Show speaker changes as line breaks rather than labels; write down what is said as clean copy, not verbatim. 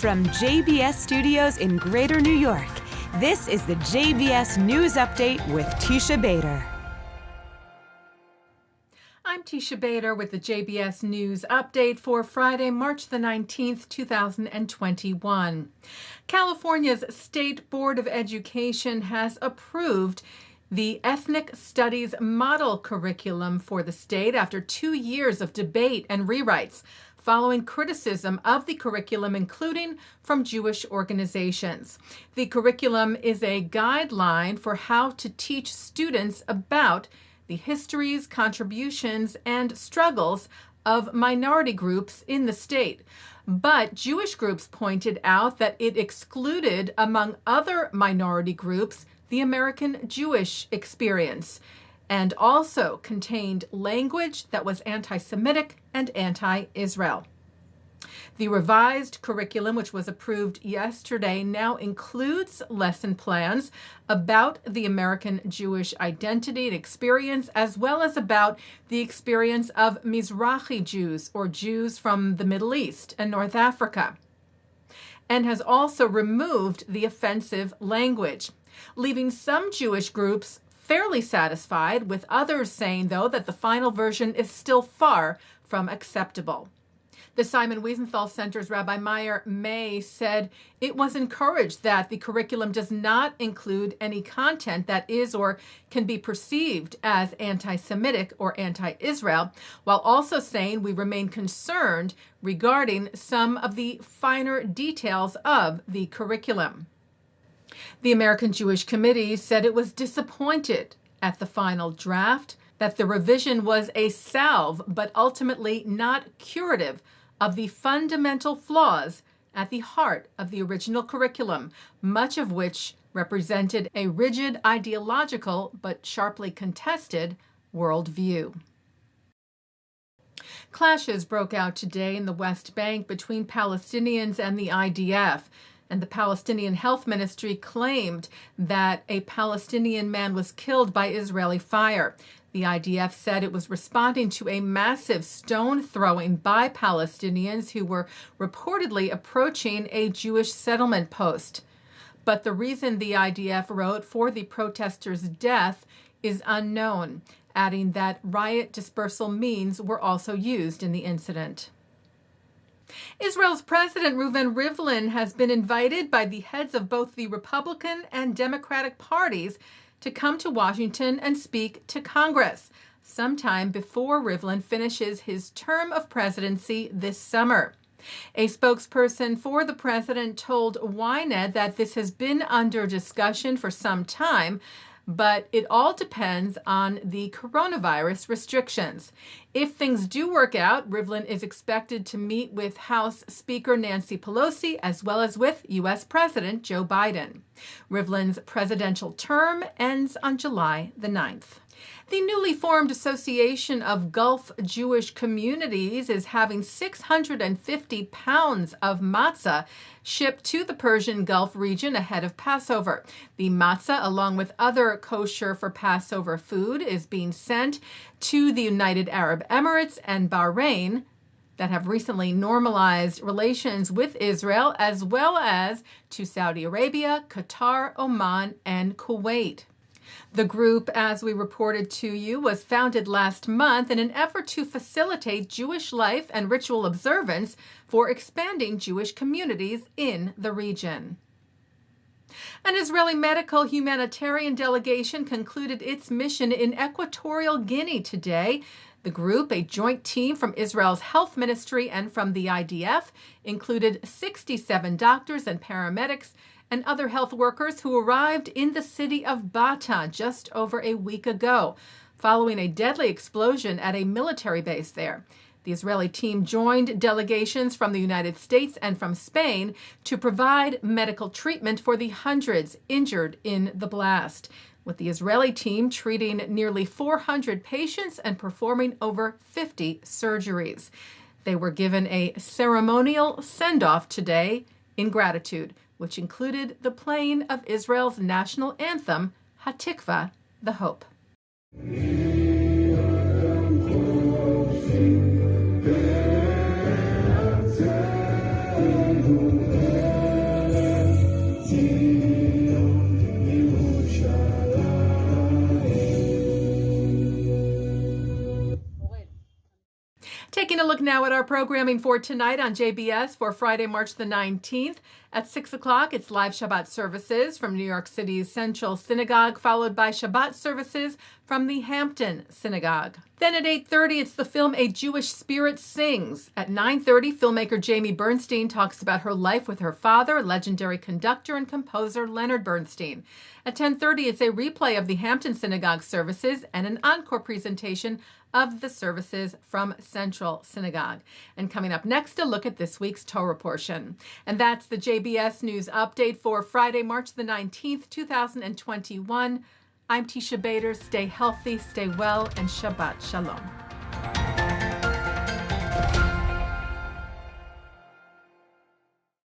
From JBS Studios in Greater New York, this is the JBS News Update with Teisha Bader.
I'm Teisha Bader with the JBS News Update for Friday, March the 19th, 2021. California's State Board of Education has approved the Ethnic Studies Model Curriculum for the state after 2 years of debate and rewrites, following criticism of the curriculum, including from Jewish organizations. The curriculum is a guideline for how to teach students about the histories, contributions, and struggles of minority groups in the state. But Jewish groups pointed out that it excluded, among other minority groups, the American Jewish experience, and also contained language that was anti-Semitic and anti-Israel. The revised curriculum, which was approved yesterday, now includes lesson plans about the American Jewish identity and experience, as well as about the experience of Mizrahi Jews, or Jews from the Middle East and North Africa, and has also removed the offensive language, leaving some Jewish groups fairly satisfied, with others saying, though, that the final version is still far from acceptable. The Simon Wiesenthal Center's Rabbi Meyer May said it was encouraged that the curriculum does not include any content that is or can be perceived as anti-Semitic or anti-Israel, while also saying we remain concerned regarding some of the finer details of the curriculum. The American Jewish Committee said it was disappointed at the final draft, that the revision was a salve, but ultimately not curative of the fundamental flaws at the heart of the original curriculum, much of which represented a rigid ideological but sharply contested worldview. Clashes broke out today in the West Bank between Palestinians and the IDF. And the Palestinian Health Ministry claimed that a Palestinian man was killed by Israeli fire. The IDF said it was responding to a massive stone throwing by Palestinians who were reportedly approaching a Jewish settlement post. But the reason the IDF wrote for the protesters' death is unknown, adding that riot dispersal means were also used in the incident. Israel's President Rivlin has been invited by the heads of both the Republican and Democratic parties to come to Washington and speak to Congress sometime before Rivlin finishes his term of presidency this summer. A spokesperson for the president told Ynet that this has been under discussion for some time, but it all depends on the coronavirus restrictions. If things do work out, Rivlin is expected to meet with House Speaker Nancy Pelosi as well as with U.S. President Joe Biden. Rivlin's presidential term ends on July the 9th. The newly formed Association of Gulf Jewish Communities is having 650 pounds of matzah shipped to the Persian Gulf region ahead of Passover. The matzah, along with other kosher for Passover food, is being sent to the United Arab Emirates and Bahrain that have recently normalized relations with Israel, as well as to Saudi Arabia, Qatar, Oman, and Kuwait. The group, as we reported to you, was founded last month in an effort to facilitate Jewish life and ritual observance for expanding Jewish communities in the region. An Israeli medical humanitarian delegation concluded its mission in Equatorial Guinea today. The group, a joint team from Israel's health ministry and from the IDF, included 67 doctors and paramedics and other health workers who arrived in the city of Bata just over a week ago, following a deadly explosion at a military base there. The Israeli team joined delegations from the United States and from Spain to provide medical treatment for the hundreds injured in the blast, with the Israeli team treating nearly 400 patients and performing over 50 surgeries. They were given a ceremonial send-off today in gratitude, which included the playing of Israel's national anthem, Hatikva, the Hope. our programming for tonight on JBS for Friday, March the 19th. At 6 o'clock, it's live Shabbat services from New York City's Central Synagogue, followed by Shabbat services from the Hampton Synagogue. Then at 8:30, it's the film A Jewish Spirit Sings. At 9:30, filmmaker Jamie Bernstein talks about her life with her father, legendary conductor and composer Leonard Bernstein. At 10:30, it's a replay of the Hampton Synagogue services and an encore presentation of the services from Central Synagogue. And coming up next, a look at this week's Torah portion. And that's the JBS News Update for Friday, March the 19th, 2021. I'm Teisha Bader. Stay healthy, stay well, and Shabbat Shalom.